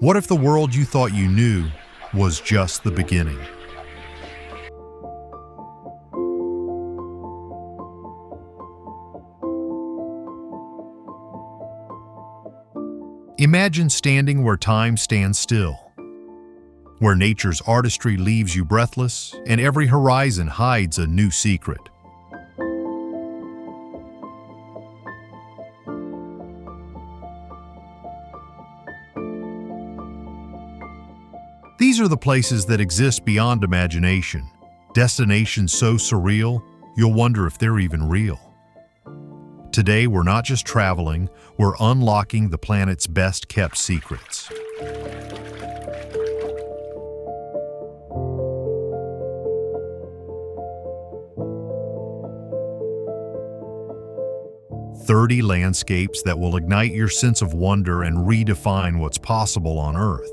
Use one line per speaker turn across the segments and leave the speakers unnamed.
What if the world you thought you knew was just the beginning? Imagine standing where time stands still, where nature's artistry leaves you breathless and every horizon hides a new secret. These are the places that exist beyond imagination, destinations so surreal, you'll wonder if they're even real. Today, we're not just traveling, we're unlocking the planet's best-kept secrets. "30 landscapes that will ignite your sense of wonder and redefine what's possible on Earth."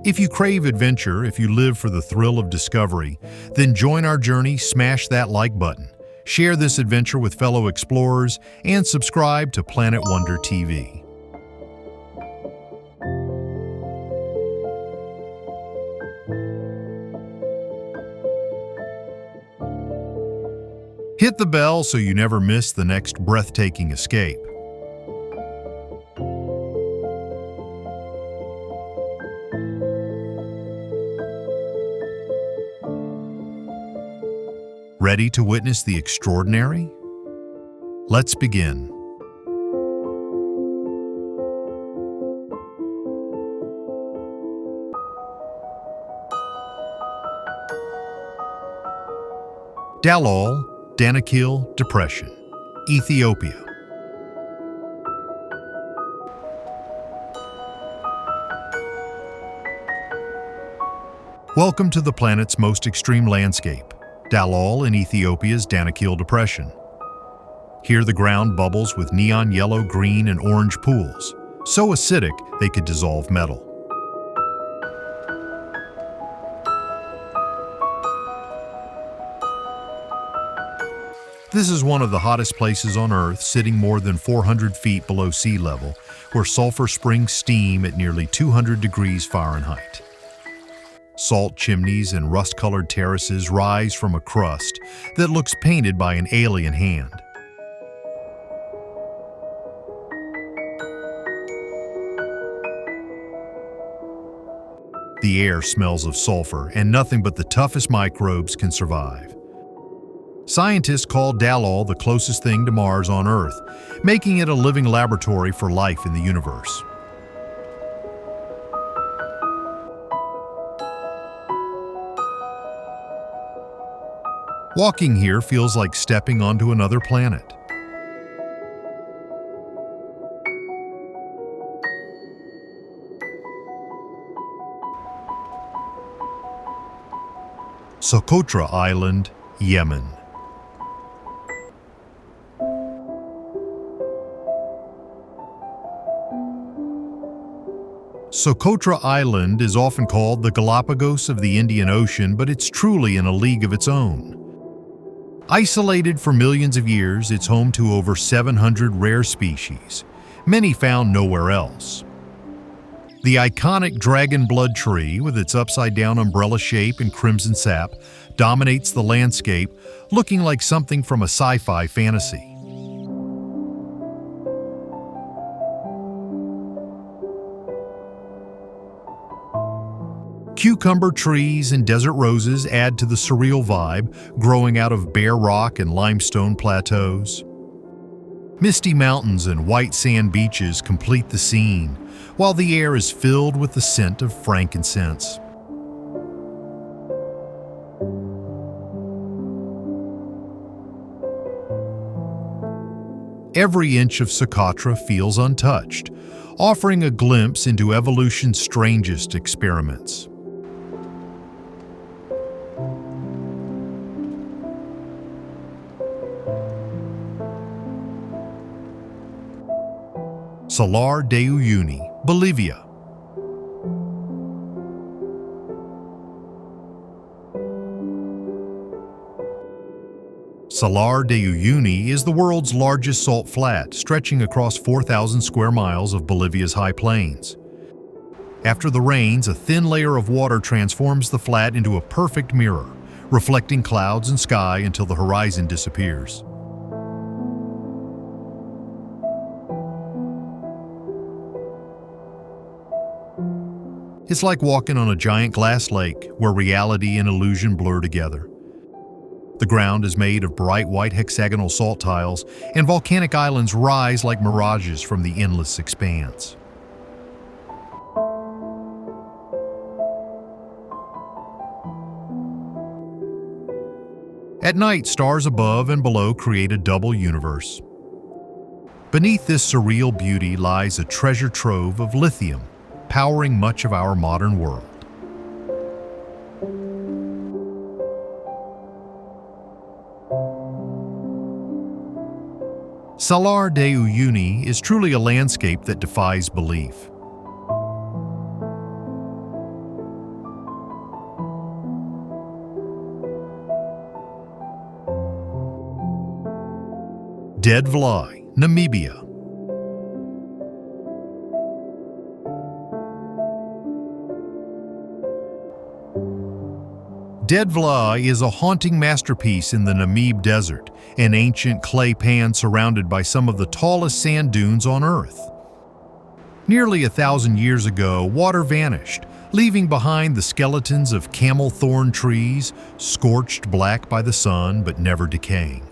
If you crave adventure, if you live for the thrill of discovery, then join our journey, smash that like button, share this adventure with fellow explorers, and subscribe to Planet Wonder TV. Hit the bell so you never miss the next breathtaking escape. Ready to witness the extraordinary? Let's begin. Dalal Danakil Depression, Ethiopia. Welcome to the planet's most extreme landscape, Dalal in Ethiopia's Danakil Depression. Here the ground bubbles with neon yellow, green, and orange pools, so acidic they could dissolve metal. This is one of the hottest places on Earth, sitting more than 400 feet below sea level, where sulfur springs steam at nearly 200 degrees Fahrenheit. Salt chimneys and rust-colored terraces rise from a crust that looks painted by an alien hand. The air smells of sulfur, and nothing but the toughest microbes can survive. Scientists call Dalal the closest thing to Mars on Earth, making it a living laboratory for life in the universe. Walking here feels like stepping onto another planet. Socotra Island, Yemen. Socotra Island is often called the Galapagos of the Indian Ocean, but it's truly in a league of its own. Isolated for millions of years, it's home to over 700 rare species, many found nowhere else. The iconic dragon blood tree, with its upside-down umbrella shape and crimson sap, dominates the landscape, looking like something from a sci-fi fantasy. Cucumber trees and desert roses add to the surreal vibe, growing out of bare rock and limestone plateaus. Misty mountains and white sand beaches complete the scene, while the air is filled with the scent of frankincense. Every inch of Socotra feels untouched, offering a glimpse into evolution's strangest experiments. Salar de Uyuni, Bolivia. Salar de Uyuni is the world's largest salt flat, stretching across 4,000 square miles of Bolivia's high plains. After the rains, a thin layer of water transforms the flat into a perfect mirror, reflecting clouds and sky until the horizon disappears. It's like walking on a giant glass lake where reality and illusion blur together. The ground is made of bright white hexagonal salt tiles, and volcanic islands rise like mirages from the endless expanse. At night, stars above and below create a double universe. Beneath this surreal beauty lies a treasure trove of lithium, powering much of our modern world. Salar de Uyuni is truly a landscape that defies belief. Dead Vlaai, Namibia. Dead Vlaai is a haunting masterpiece in the Namib Desert, an ancient clay pan surrounded by some of the tallest sand dunes on Earth. Nearly 1,000 years ago, water vanished, leaving behind the skeletons of camel thorn trees, scorched black by the sun but never decaying.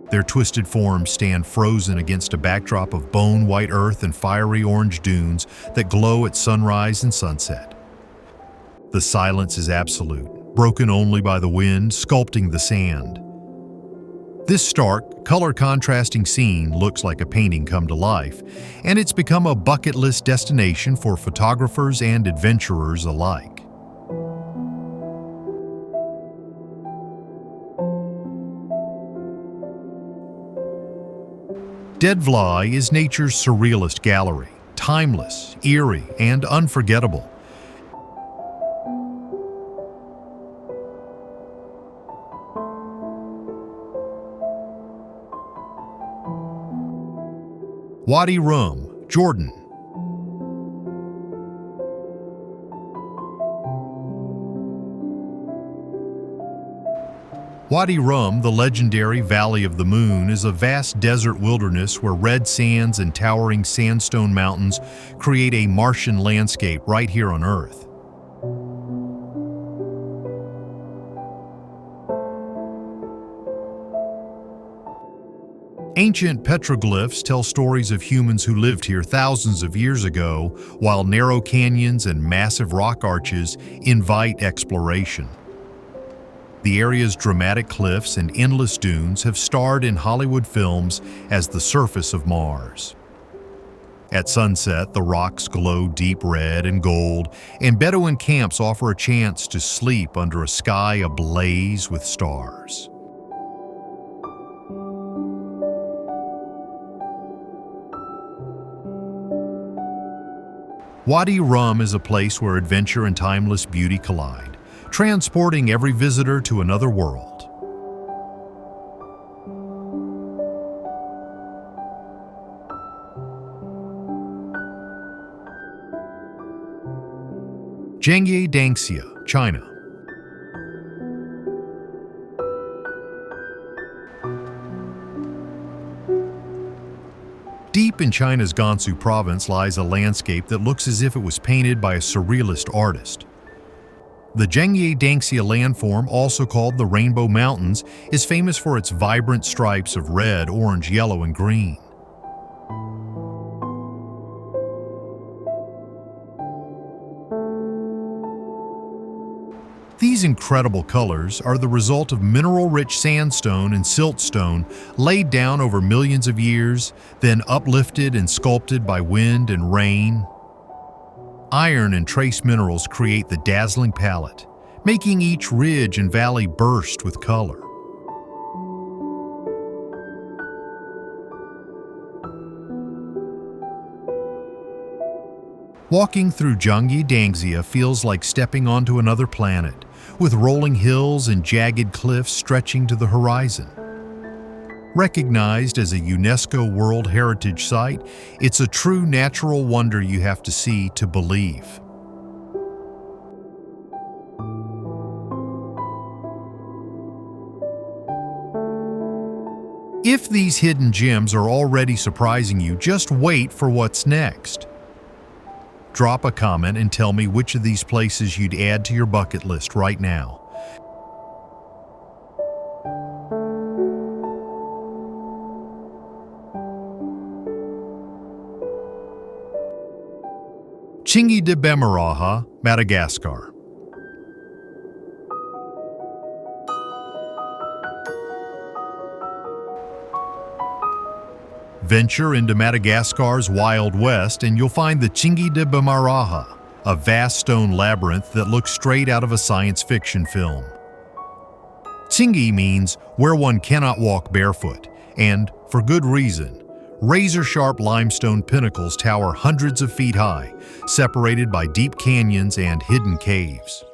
Their twisted forms stand frozen against a backdrop of bone-white earth and fiery orange dunes that glow at sunrise and sunset. The silence is absolute, broken only by the wind sculpting the sand. This stark, color-contrasting scene looks like a painting come to life, and it's become a bucket list destination for photographers and adventurers alike. Dead Vlaai is nature's surrealist gallery, timeless, eerie, and unforgettable. Wadi Rum, Jordan. Wadi Rum, the legendary Valley of the Moon, is a vast desert wilderness where red sands and towering sandstone mountains create a Martian landscape right here on Earth. Ancient petroglyphs tell stories of humans who lived here thousands of years ago, while narrow canyons and massive rock arches invite exploration. The area's dramatic cliffs and endless dunes have starred in Hollywood films as the surface of Mars. At sunset, the rocks glow deep red and gold, and Bedouin camps offer a chance to sleep under a sky ablaze with stars. Wadi Rum is a place where adventure and timeless beauty collide, transporting every visitor to another world. Zhangye Dangxia, China. Deep in China's Gansu province lies a landscape that looks as if it was painted by a surrealist artist. The Zhangye Dangxia landform, also called the Rainbow Mountains, is famous for its vibrant stripes of red, orange, yellow, and green. These incredible colors are the result of mineral-rich sandstone and siltstone laid down over millions of years, then uplifted and sculpted by wind and rain. Iron and trace minerals create the dazzling palette, making each ridge and valley burst with color. Walking through Zhangye Dangxia feels like stepping onto another planet, with rolling hills and jagged cliffs stretching to the horizon. Recognized as a UNESCO World Heritage Site, it's a true natural wonder you have to see to believe. If these hidden gems are already surprising you, just wait for what's next. Drop a comment and tell me which of these places you'd add to your bucket list right now. Chingue de Bemaraha, Madagascar. Venture into Madagascar's Wild West and you'll find the Chingue de Bemaraha, a vast stone labyrinth that looks straight out of a science fiction film. Chingue means where one cannot walk barefoot, and for good reason. Razor-sharp limestone pinnacles tower hundreds of feet high, separated by deep canyons and hidden caves.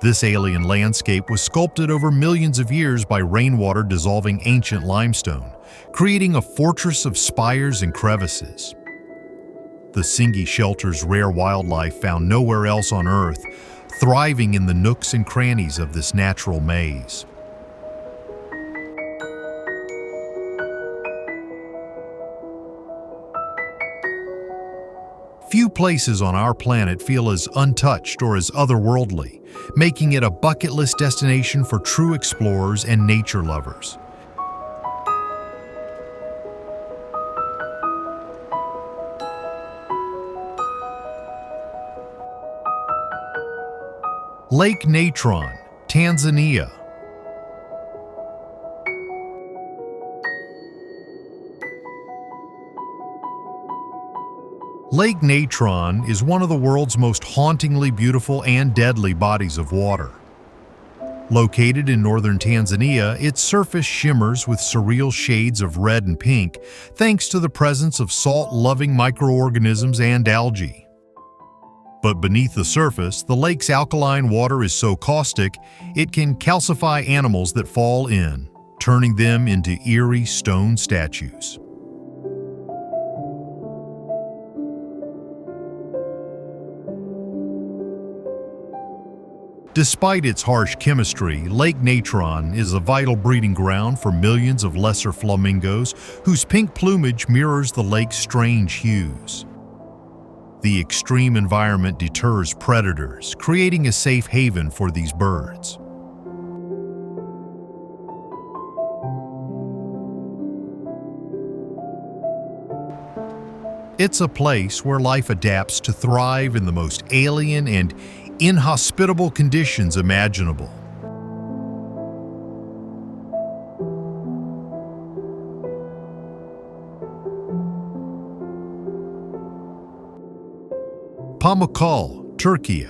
This alien landscape was sculpted over millions of years by rainwater dissolving ancient limestone, creating a fortress of spires and crevices. The Chingue shelters rare wildlife found nowhere else on Earth, thriving in the nooks and crannies of this natural maze. Few places on our planet feel as untouched or as otherworldly, making it a bucket list destination for true explorers and nature lovers. Lake Natron, Tanzania. Lake Natron is one of the world's most hauntingly beautiful and deadly bodies of water. Located in northern Tanzania, its surface shimmers with surreal shades of red and pink thanks to the presence of salt-loving microorganisms and algae. But beneath the surface, the lake's alkaline water is so caustic, it can calcify animals that fall in, turning them into eerie stone statues. Despite its harsh chemistry, Lake Natron is a vital breeding ground for millions of lesser flamingos whose pink plumage mirrors the lake's strange hues. The extreme environment deters predators, creating a safe haven for these birds. It's a place where life adapts to thrive in the most alien and inhospitable conditions imaginable. Pamukkale, Turkey.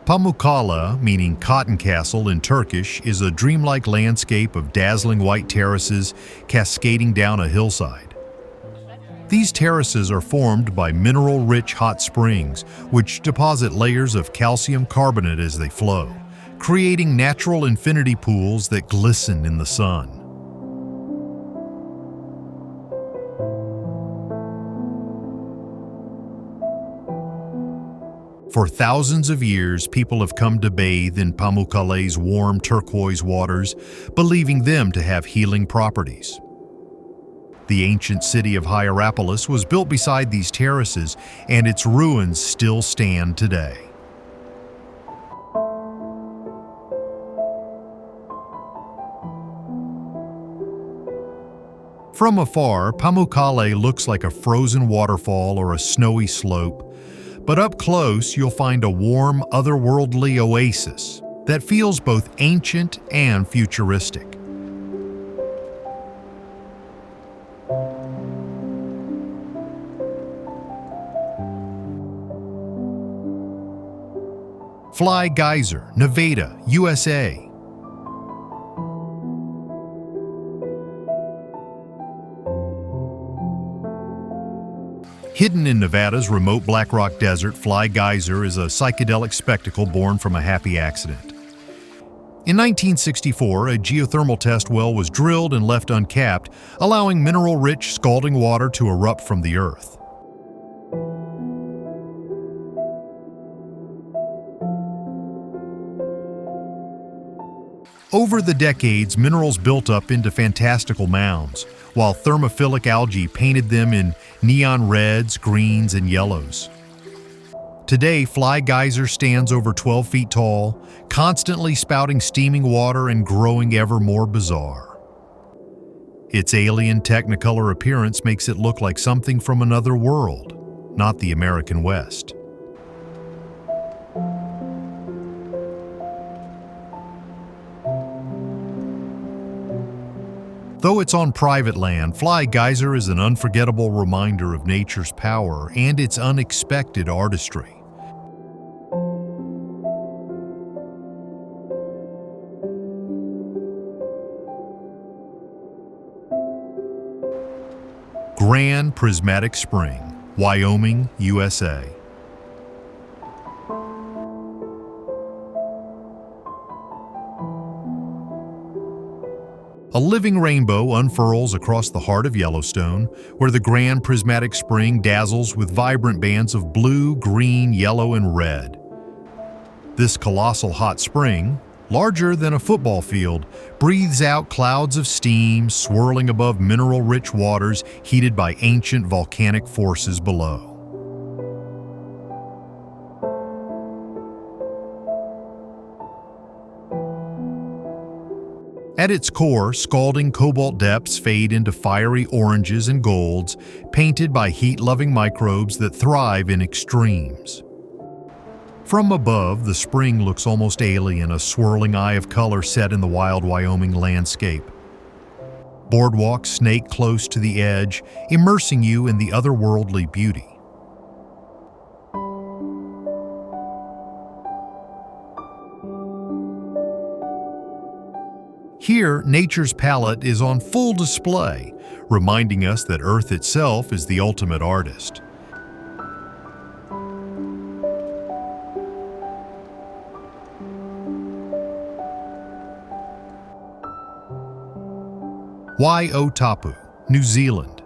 Pamukkale, meaning cotton castle in Turkish, is a dreamlike landscape of dazzling white terraces cascading down a hillside. These terraces are formed by mineral-rich hot springs, which deposit layers of calcium carbonate as they flow, creating natural infinity pools that glisten in the sun. For thousands of years, people have come to bathe in Pamukkale's warm turquoise waters, believing them to have healing properties. The ancient city of Hierapolis was built beside these terraces, and its ruins still stand today. From afar, Pamukkale looks like a frozen waterfall or a snowy slope, but up close you'll find a warm, otherworldly oasis that feels both ancient and futuristic. Fly Geyser, Nevada, USA. Hidden in Nevada's remote Black Rock Desert, Fly Geyser is a psychedelic spectacle born from a happy accident. In 1964, a geothermal test well was drilled and left uncapped, allowing mineral-rich, scalding water to erupt from the earth. Over the decades, minerals built up into fantastical mounds, while thermophilic algae painted them in neon reds, greens, and yellows. Today, Fly Geyser stands over 12 feet tall, constantly spouting steaming water and growing ever more bizarre. Its alien technicolor appearance makes it look like something from another world, not the American West. Though it's on private land, Fly Geyser is an unforgettable reminder of nature's power and its unexpected artistry. Grand Prismatic Spring, Wyoming, USA. A living rainbow unfurls across the heart of Yellowstone, where the Grand Prismatic Spring dazzles with vibrant bands of blue, green, yellow, and red. This colossal hot spring, larger than a football field, breathes out clouds of steam swirling above mineral-rich waters heated by ancient volcanic forces below. At its core, scalding cobalt depths fade into fiery oranges and golds, painted by heat-loving microbes that thrive in extremes. From above, the spring looks almost alien, a swirling eye of color set in the wild Wyoming landscape. Boardwalks snake close to the edge, immersing you in the otherworldly beauty. Here, nature's palette is on full display, reminding us that Earth itself is the ultimate artist. Waiotapu, New Zealand.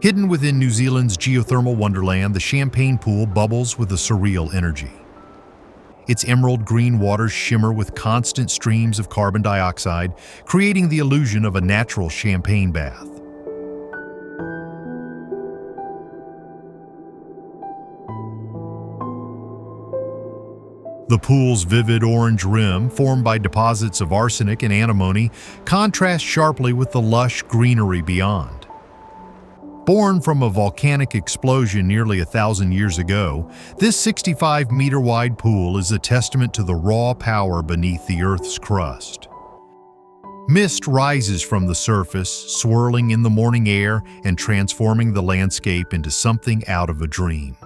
Hidden within New Zealand's geothermal wonderland, the Champagne Pool bubbles with a surreal energy. Its emerald green waters shimmer with constant streams of carbon dioxide, creating the illusion of a natural champagne bath. The pool's vivid orange rim, formed by deposits of arsenic and antimony, contrasts sharply with the lush greenery beyond. Born from a volcanic explosion nearly 1,000 years ago, this 65-meter-wide pool is a testament to the raw power beneath the Earth's crust. Mist rises from the surface, swirling in the morning air and transforming the landscape into something out of a dream.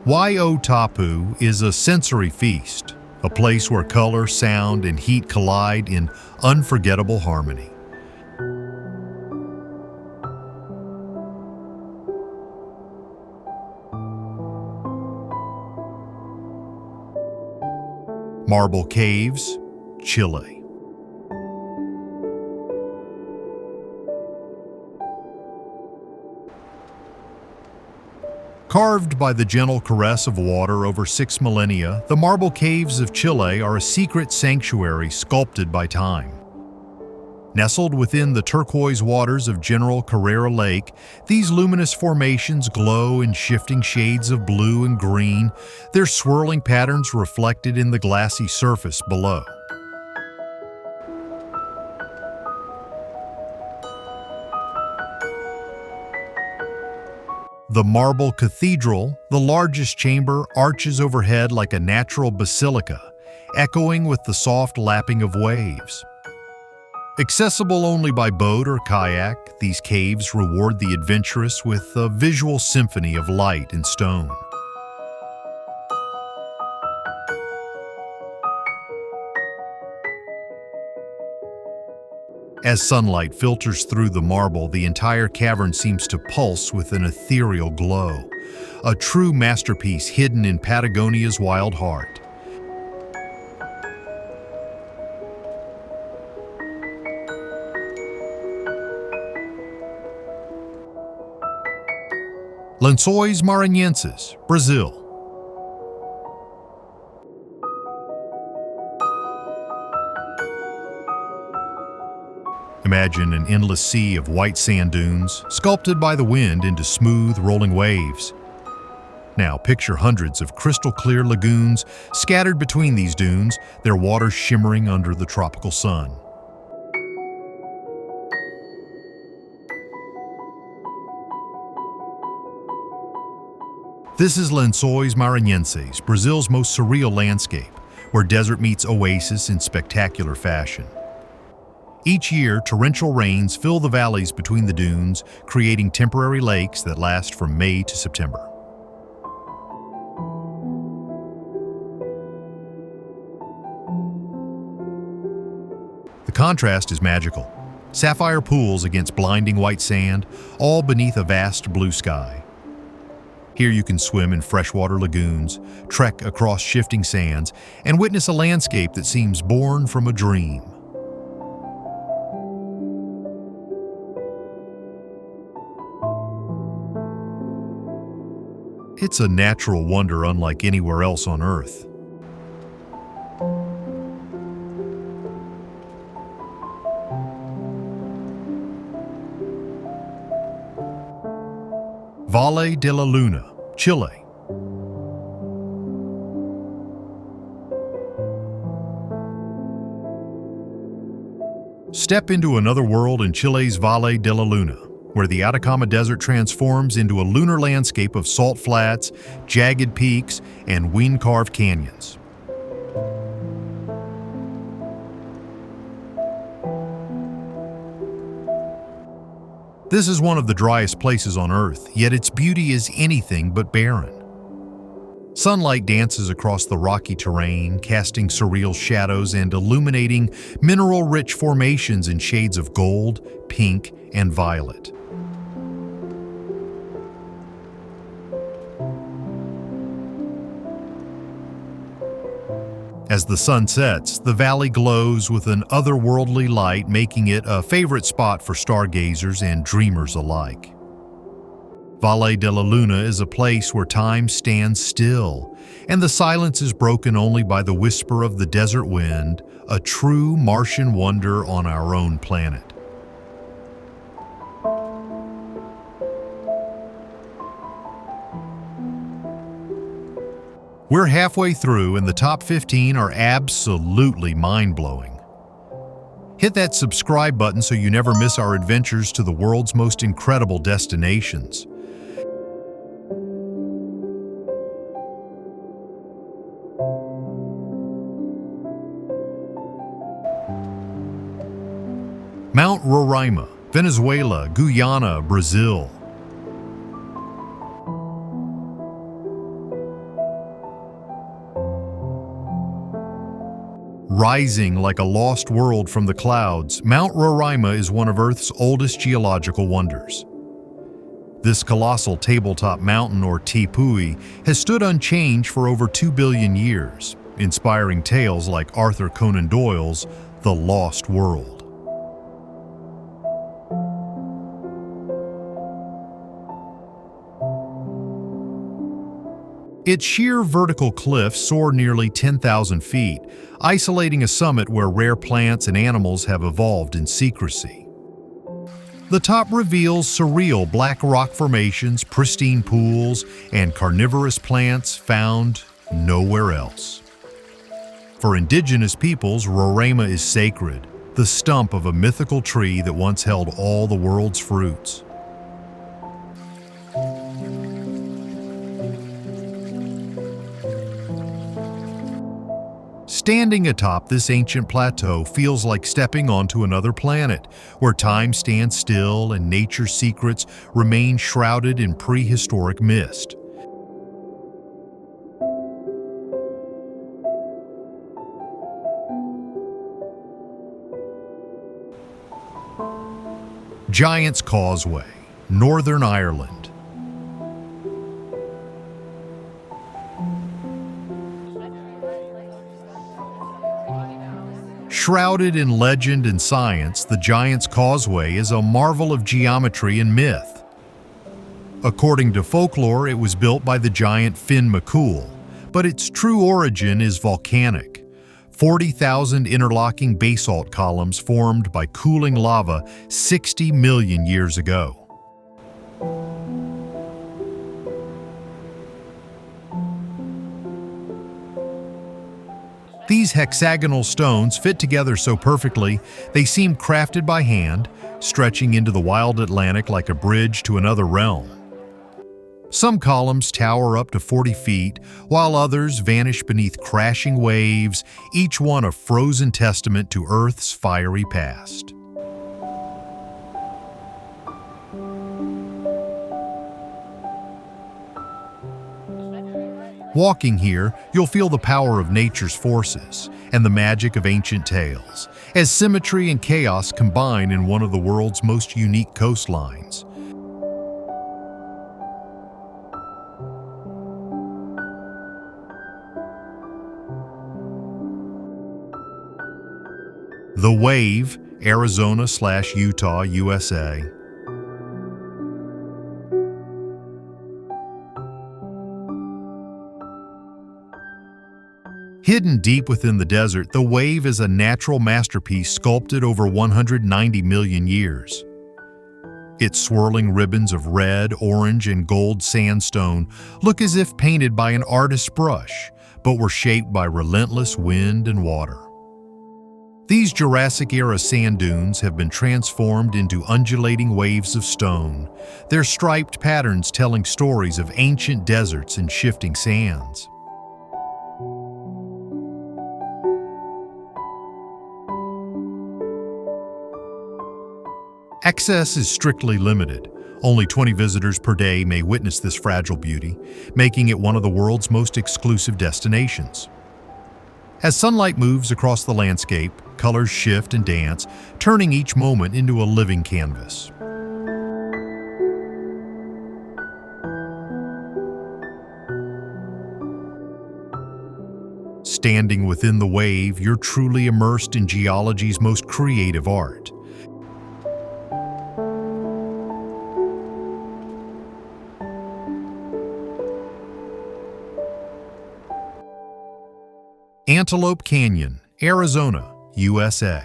Waiotapu is a sensory feast, a place where color, sound, and heat collide in unforgettable harmony. Marble Caves, Chile. Carved by the gentle caress of water over 6 millennia, the Marble Caves of Chile are a secret sanctuary sculpted by time. Nestled within the turquoise waters of General Carrera Lake, these luminous formations glow in shifting shades of blue and green, their swirling patterns reflected in the glassy surface below. The Marble Cathedral, the largest chamber, arches overhead like a natural basilica, echoing with the soft lapping of waves. Accessible only by boat or kayak, these caves reward the adventurous with a visual symphony of light and stone. As sunlight filters through the marble, the entire cavern seems to pulse with an ethereal glow, a true masterpiece hidden in Patagonia's wild heart. Lençóis Maranhenses, Brazil. Imagine an endless sea of white sand dunes, sculpted by the wind into smooth, rolling waves. Now picture hundreds of crystal-clear lagoons scattered between these dunes, their waters shimmering under the tropical sun. This is Lençóis Maranhenses, Brazil's most surreal landscape, where desert meets oasis in spectacular fashion. Each year, torrential rains fill the valleys between the dunes, creating temporary lakes that last from May to September. The contrast is magical. Sapphire pools against blinding white sand, all beneath a vast blue sky. Here you can swim in freshwater lagoons, trek across shifting sands, and witness a landscape that seems born from a dream. It's a natural wonder unlike anywhere else on Earth. Valle de la Luna, Chile. Step into another world in Chile's Valle de la Luna, where the Atacama Desert transforms into a lunar landscape of salt flats, jagged peaks, and wind-carved canyons. This is one of the driest places on Earth, yet its beauty is anything but barren. Sunlight dances across the rocky terrain, casting surreal shadows and illuminating mineral-rich formations in shades of gold, pink, and violet. As the sun sets, the valley glows with an otherworldly light, making it a favorite spot for stargazers and dreamers alike. Valle de la Luna is a place where time stands still, and the silence is broken only by the whisper of the desert wind, a true Martian wonder on our own planet. We're halfway through, and the top 15 are absolutely mind-blowing. Hit that subscribe button so you never miss our adventures to the world's most incredible destinations. Mount Roraima, Venezuela, Guyana, Brazil. Rising like a lost world from the clouds, Mount Roraima is one of Earth's oldest geological wonders. This colossal tabletop mountain, or tepui, has stood unchanged for over 2 billion years, inspiring tales like Arthur Conan Doyle's The Lost World. Its sheer vertical cliffs soar nearly 10,000 feet, isolating a summit where rare plants and animals have evolved in secrecy. The top reveals surreal black rock formations, pristine pools, and carnivorous plants found nowhere else. For indigenous peoples, Roraima is sacred, the stump of a mythical tree that once held all the world's fruits. Standing atop this ancient plateau feels like stepping onto another planet, where time stands still and nature's secrets remain shrouded in prehistoric mist. Giant's Causeway, Northern Ireland. Shrouded in legend and science, the Giant's Causeway is a marvel of geometry and myth. According to folklore, it was built by the giant Finn McCool, but its true origin is volcanic. 40,000 interlocking basalt columns formed by cooling lava 60 million years ago. These hexagonal stones fit together so perfectly, they seem crafted by hand, stretching into the wild Atlantic like a bridge to another realm. Some columns tower up to 40 feet, while others vanish beneath crashing waves, each one a frozen testament to Earth's fiery past. Walking here, you'll feel the power of nature's forces and the magic of ancient tales, as symmetry and chaos combine in one of the world's most unique coastlines. The Wave, Arizona/Utah, USA. Hidden deep within the desert, the Wave is a natural masterpiece sculpted over 190 million years. Its swirling ribbons of red, orange, and gold sandstone look as if painted by an artist's brush, but were shaped by relentless wind and water. These Jurassic-era sand dunes have been transformed into undulating waves of stone, their striped patterns telling stories of ancient deserts and shifting sands. Access is strictly limited. Only 20 visitors per day may witness this fragile beauty, making it one of the world's most exclusive destinations. As sunlight moves across the landscape, colors shift and dance, turning each moment into a living canvas. Standing within the Wave, you're truly immersed in geology's most creative art. Antelope Canyon, Arizona, USA.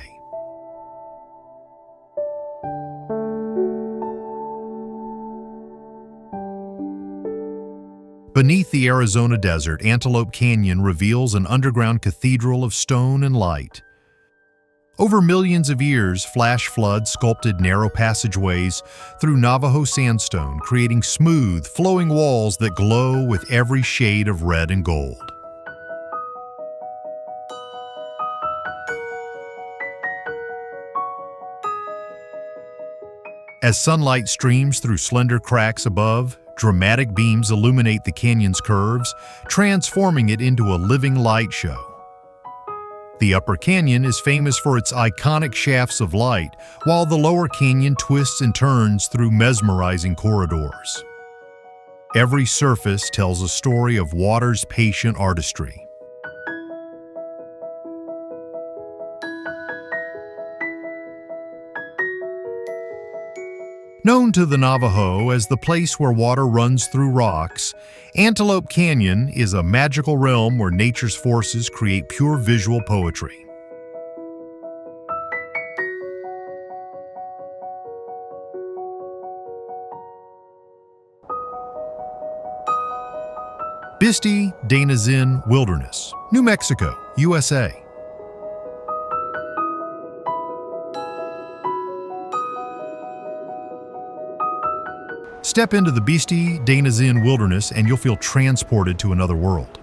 Beneath the Arizona desert, Antelope Canyon reveals an underground cathedral of stone and light. Over millions of years, flash floods sculpted narrow passageways through Navajo sandstone, creating smooth, flowing walls that glow with every shade of red and gold. As sunlight streams through slender cracks above, dramatic beams illuminate the canyon's curves, transforming it into a living light show. The Upper Canyon is famous for its iconic shafts of light, while the Lower Canyon twists and turns through mesmerizing corridors. Every surface tells a story of water's patient artistry. Known to the Navajo as the place where water runs through rocks, Antelope Canyon is a magical realm where nature's forces create pure visual poetry. Biste-Dainazin Wilderness, New Mexico, USA. Step into the Biste-Dainazin Wilderness and you'll feel transported to another world.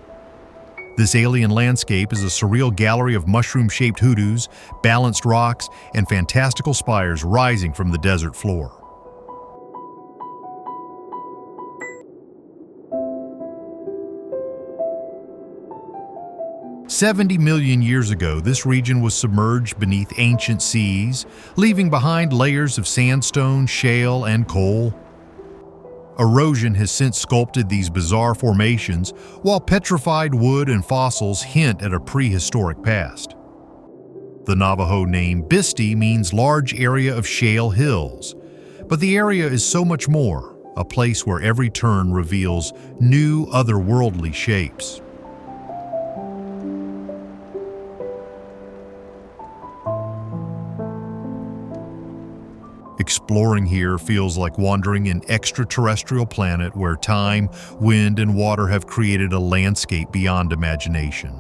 This alien landscape is a surreal gallery of mushroom-shaped hoodoos, balanced rocks, and fantastical spires rising from the desert floor. "70 million years ago, this region was submerged beneath ancient seas, leaving behind layers of sandstone, shale, and coal. Erosion has since sculpted these bizarre formations, while petrified wood and fossils hint at a prehistoric past. The Navajo name Bisti means large area of shale hills, but the area is so much more, a place where every turn reveals new otherworldly shapes. Exploring here feels like wandering an extraterrestrial planet where time, wind, and water have created a landscape beyond imagination.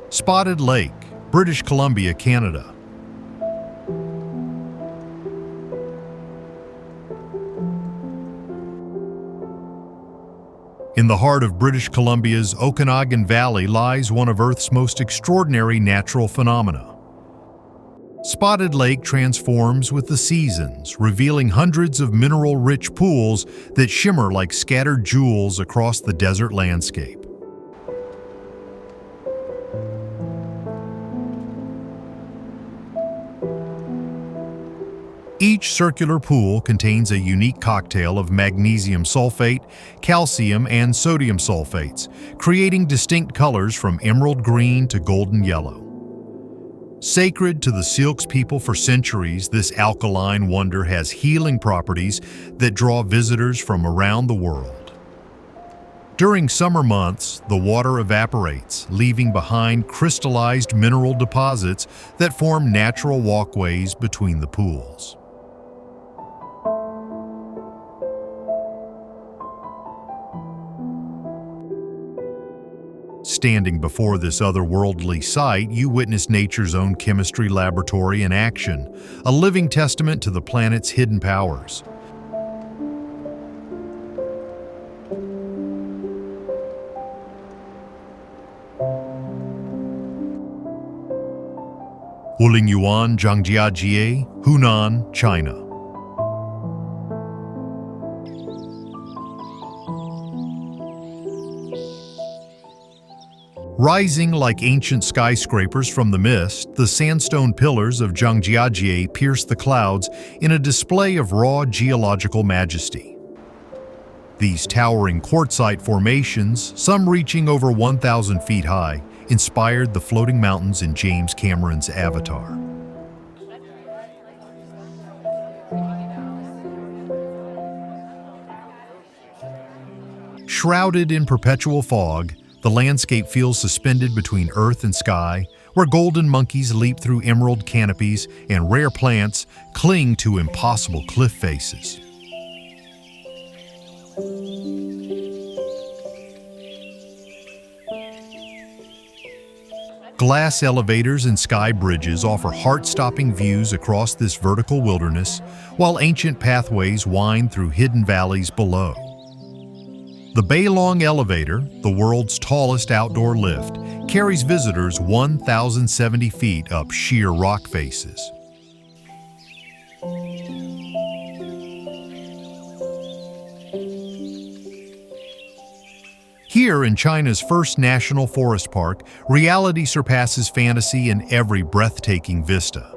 Spotted Lake, British Columbia, Canada. In the heart of British Columbia's Okanagan Valley lies one of Earth's most extraordinary natural phenomena. Spotted Lake transforms with the seasons, revealing hundreds of mineral-rich pools that shimmer like scattered jewels across the desert landscape. Each circular pool contains a unique cocktail of magnesium sulfate, calcium, and sodium sulfates, creating distinct colors from emerald green to golden yellow. Sacred to the Sioux people for centuries, this alkaline wonder has healing properties that draw visitors from around the world. During summer months, the water evaporates, leaving behind crystallized mineral deposits that form natural walkways between the pools. Standing before this otherworldly sight, you witness nature's own chemistry laboratory in action, a living testament to the planet's hidden powers. Wulingyuan, Zhangjiajie, Hunan, China. Rising like ancient skyscrapers from the mist, the sandstone pillars of Zhangjiajie pierce the clouds in a display of raw geological majesty. These towering quartzite formations, some reaching over 1,000 feet high, inspired the floating mountains in James Cameron's Avatar. Shrouded in perpetual fog, the landscape feels suspended between earth and sky, where golden monkeys leap through emerald canopies and rare plants cling to impossible cliff faces. Glass elevators and sky bridges offer heart-stopping views across this vertical wilderness, while ancient pathways wind through hidden valleys below. The Baylong Elevator, the world's tallest outdoor lift, carries visitors 1,070 feet up sheer rock faces. Here in China's first national forest park, reality surpasses fantasy in every breathtaking vista.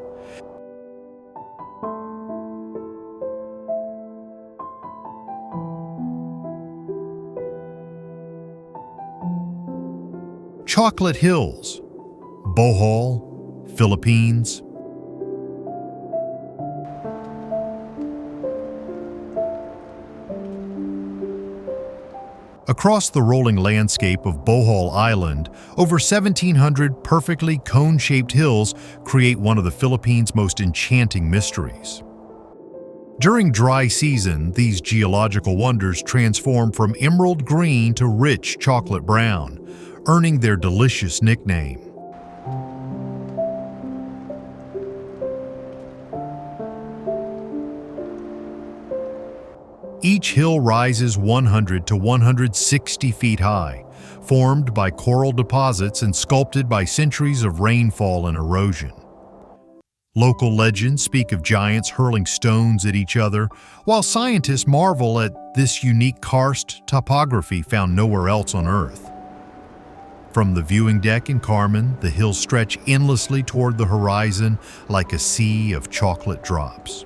Chocolate Hills, Bohol, Philippines. Across the rolling landscape of Bohol Island, over 1,700 perfectly cone-shaped hills create one of the Philippines' most enchanting mysteries. During dry season, these geological wonders transform from emerald green to rich chocolate brown, earning their delicious nickname. Each hill rises 100 to 160 feet high, formed by coral deposits and sculpted by centuries of rainfall and erosion. Local legends speak of giants hurling stones at each other, while scientists marvel at this unique karst topography found nowhere else on Earth. From the viewing deck in Carmen, the hills stretch endlessly toward the horizon like a sea of chocolate drops.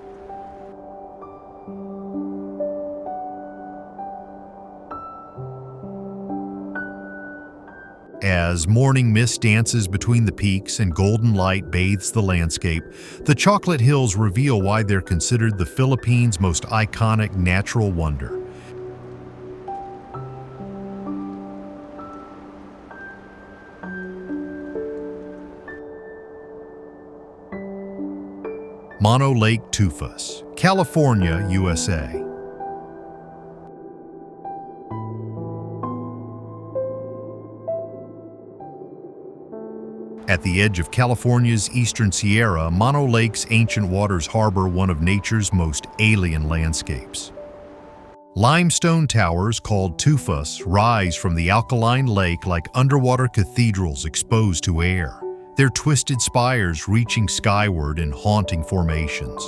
As morning mist dances between the peaks and golden light bathes the landscape, the chocolate hills reveal why they're considered the Philippines' most iconic natural wonder. Mono Lake Tufas, California, USA. At the edge of California's eastern Sierra, Mono Lake's ancient waters harbor one of nature's most alien landscapes. Limestone towers called tufas rise from the alkaline lake like underwater cathedrals exposed to air, their twisted spires reaching skyward in haunting formations.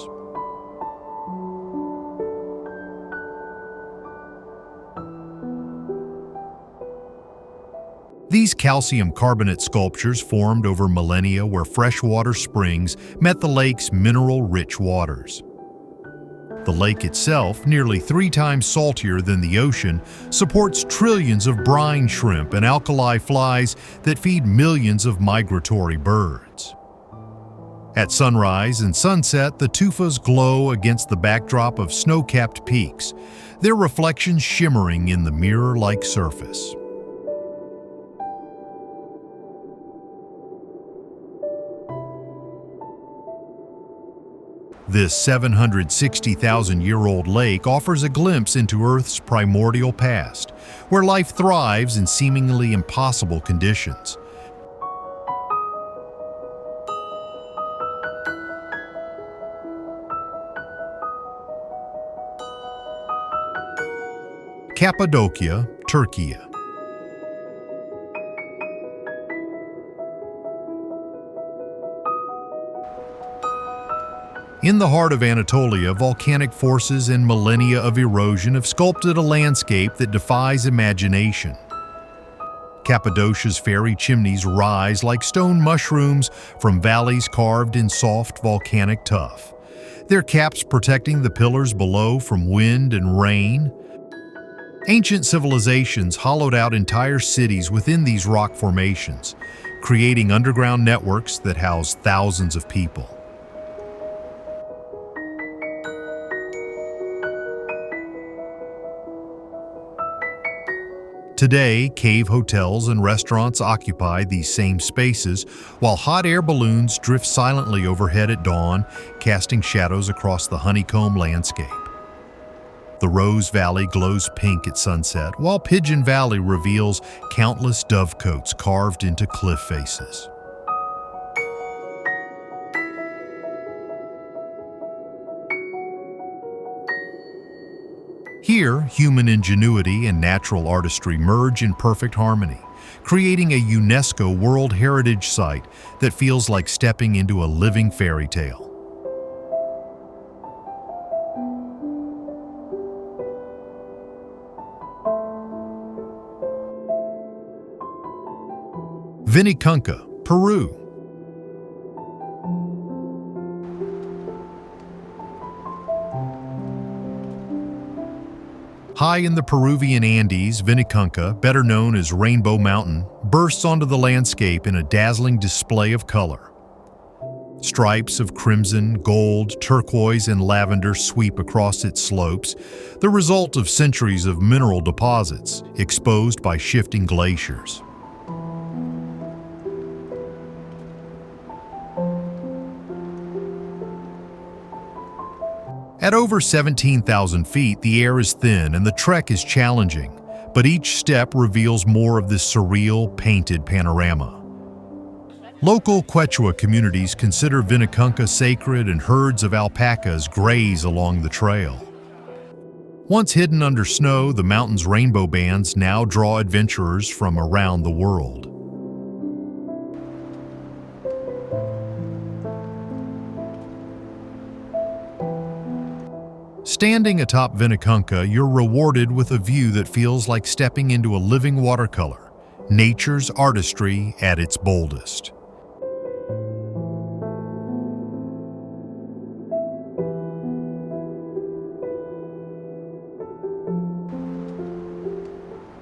These calcium carbonate sculptures formed over millennia where freshwater springs met the lake's mineral-rich waters. The lake itself, nearly 3 times saltier than the ocean, supports trillions of brine shrimp and alkali flies that feed millions of migratory birds. At sunrise and sunset, the tufas glow against the backdrop of snow-capped peaks, their reflections shimmering in the mirror-like surface. This 760,000-year-old lake offers a glimpse into Earth's primordial past, where life thrives in seemingly impossible conditions. Cappadocia, Turkey. In the heart of Anatolia, volcanic forces and millennia of erosion have sculpted a landscape that defies imagination. Cappadocia's fairy chimneys rise like stone mushrooms from valleys carved in soft volcanic tuff, their caps protecting the pillars below from wind and rain. Ancient civilizations hollowed out entire cities within these rock formations, creating underground networks that house thousands of people. Today, cave hotels and restaurants occupy these same spaces, while hot air balloons drift silently overhead at dawn, casting shadows across the honeycomb landscape. The Rose Valley glows pink at sunset, while Pigeon Valley reveals countless dovecotes carved into cliff faces. Here, human ingenuity and natural artistry merge in perfect harmony, creating a UNESCO World Heritage Site that feels like stepping into a living fairy tale. Vinicunca, Peru. High in the Peruvian Andes, Vinicunca, better known as Rainbow Mountain, bursts onto the landscape in a dazzling display of color. Stripes of crimson, gold, turquoise, and lavender sweep across its slopes, the result of centuries of mineral deposits exposed by shifting glaciers. At over 17,000 feet, the air is thin and the trek is challenging, but each step reveals more of this surreal, painted panorama. Local Quechua communities consider Vinicunca sacred and herds of alpacas graze along the trail. Once hidden under snow, the mountain's rainbow bands now draw adventurers from around the world. Standing atop Vinicunca, you're rewarded with a view that feels like stepping into a living watercolor, nature's artistry at its boldest.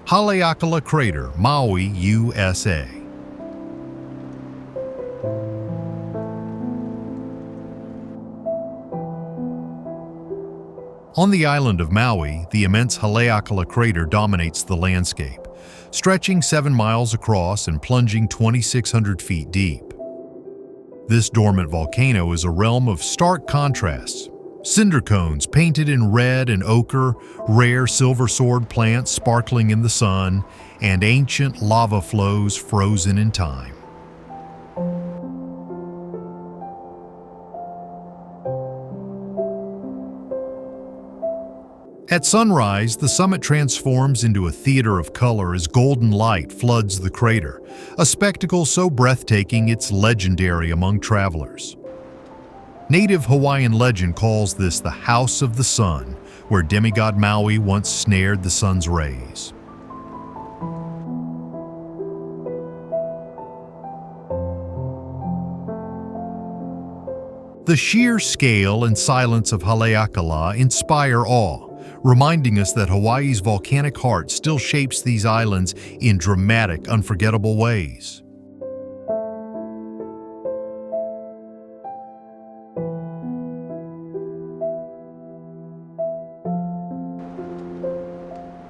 Haleakala Crater, Maui, USA. On the island of Maui, the immense Haleakala Crater dominates the landscape, stretching 7 miles across and plunging 2,600 feet deep. This dormant volcano is a realm of stark contrasts. Cinder cones painted in red and ochre, rare silver sword plants sparkling in the sun, and ancient lava flows frozen in time. At sunrise, the summit transforms into a theater of color as golden light floods the crater, a spectacle so breathtaking it's legendary among travelers. Native Hawaiian legend calls this the House of the Sun, where demigod Maui once snared the sun's rays. The sheer scale and silence of Haleakala inspire awe, reminding us that Hawaii's volcanic heart still shapes these islands in dramatic, unforgettable ways.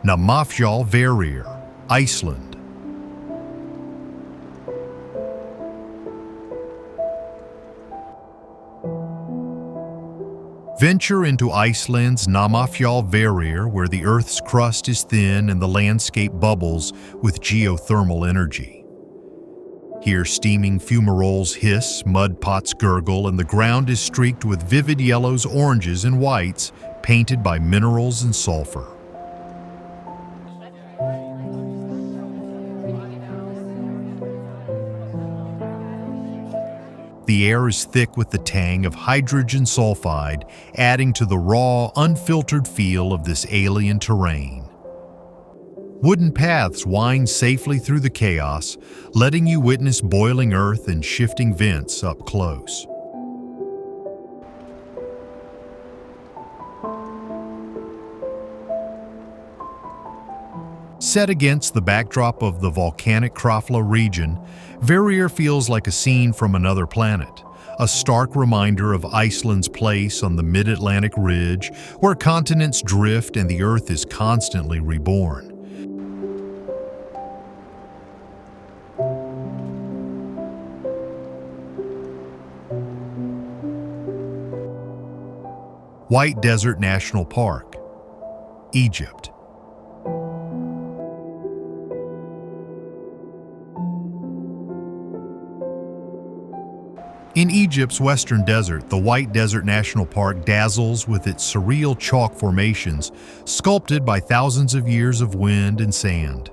Namafjalverir, Iceland. Venture into Iceland's Namafjalverir, where the Earth's crust is thin and the landscape bubbles with geothermal energy. Here steaming fumaroles hiss, mud pots gurgle, and the ground is streaked with vivid yellows, oranges, and whites painted by minerals and sulfur. The air is thick with the tang of hydrogen sulfide, adding to the raw, unfiltered feel of this alien terrain. Wooden paths wind safely through the chaos, letting you witness boiling earth and shifting vents up close. Set against the backdrop of the volcanic Krafla region, Verir feels like a scene from another planet, a stark reminder of Iceland's place on the mid-Atlantic ridge, where continents drift and the Earth is constantly reborn. White Desert National Park, Egypt. In Egypt's western desert, the White Desert National Park dazzles with its surreal chalk formations sculpted by thousands of years of wind and sand.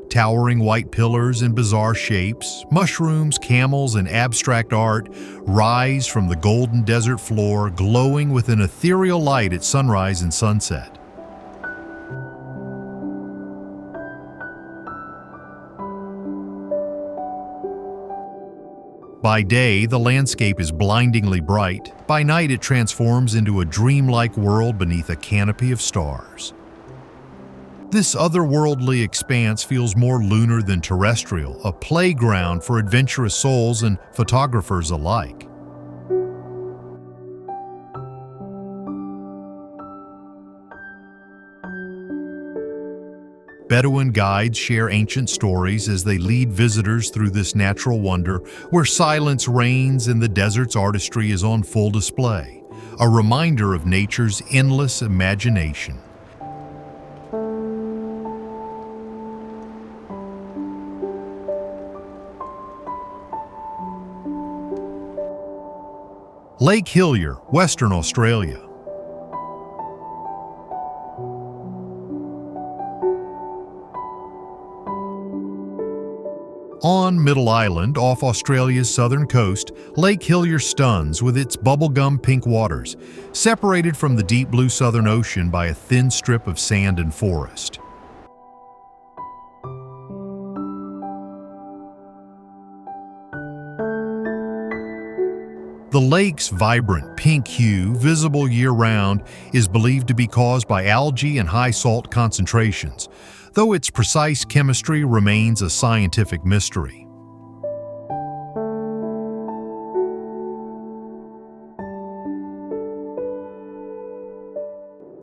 Towering white pillars in bizarre shapes, mushrooms, camels, and abstract art rise from the golden desert floor, glowing with an ethereal light at sunrise and sunset. By day, the landscape is blindingly bright. By night, it transforms into a dreamlike world beneath a canopy of stars. This otherworldly expanse feels more lunar than terrestrial, a playground for adventurous souls and photographers alike. Bedouin guides share ancient stories as they lead visitors through this natural wonder where silence reigns and the desert's artistry is on full display, a reminder of nature's endless imagination. Lake Hillier, Western Australia. On Middle Island, off Australia's southern coast, Lake Hillier stuns with its bubblegum pink waters, separated from the deep blue Southern Ocean by a thin strip of sand and forest. The lake's vibrant pink hue, visible year-round, is believed to be caused by algae and high salt concentrations, though its precise chemistry remains a scientific mystery.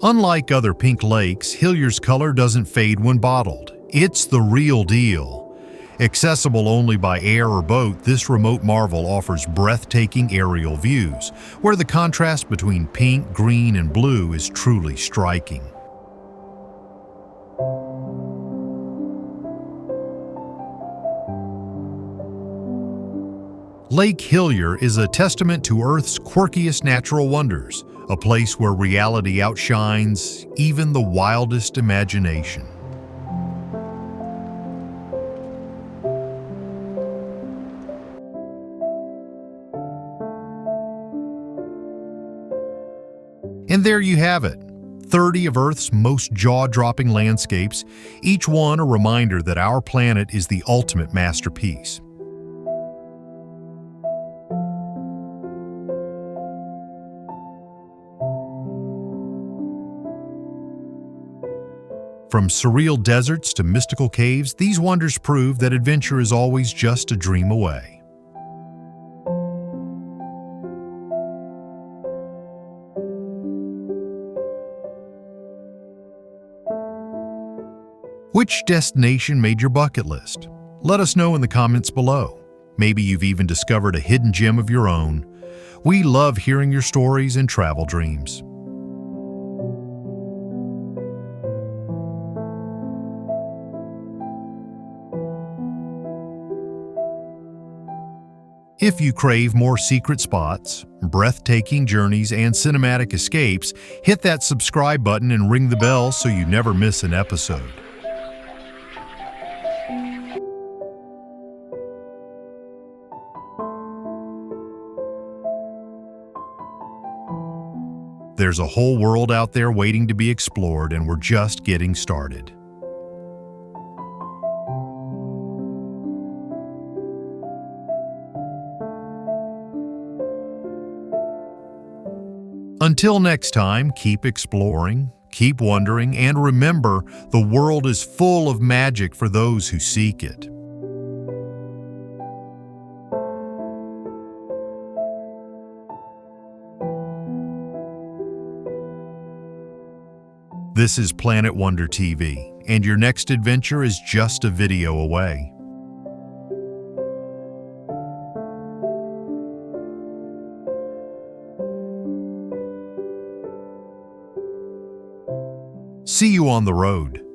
Unlike other pink lakes, Hillier's color doesn't fade when bottled. It's the real deal. Accessible only by air or boat, this remote marvel offers breathtaking aerial views, where the contrast between pink, green, and blue is truly striking. Lake Hillier is a testament to Earth's quirkiest natural wonders, a place where reality outshines even the wildest imagination. And there you have it, 30 of Earth's most jaw-dropping landscapes, each one a reminder that our planet is the ultimate masterpiece. From surreal deserts to mystical caves, these wonders prove that adventure is always just a dream away. Which destination made your bucket list? Let us know in the comments below. Maybe you've even discovered a hidden gem of your own. We love hearing your stories and travel dreams. If you crave more secret spots, breathtaking journeys, and cinematic escapes, hit that subscribe button and ring the bell so you never miss an episode. There's a whole world out there waiting to be explored, and we're just getting started. Until next time, keep exploring, keep wondering, and remember, the world is full of magic for those who seek it. This is Planet Wonder TV, and your next adventure is just a video away. See you on the road.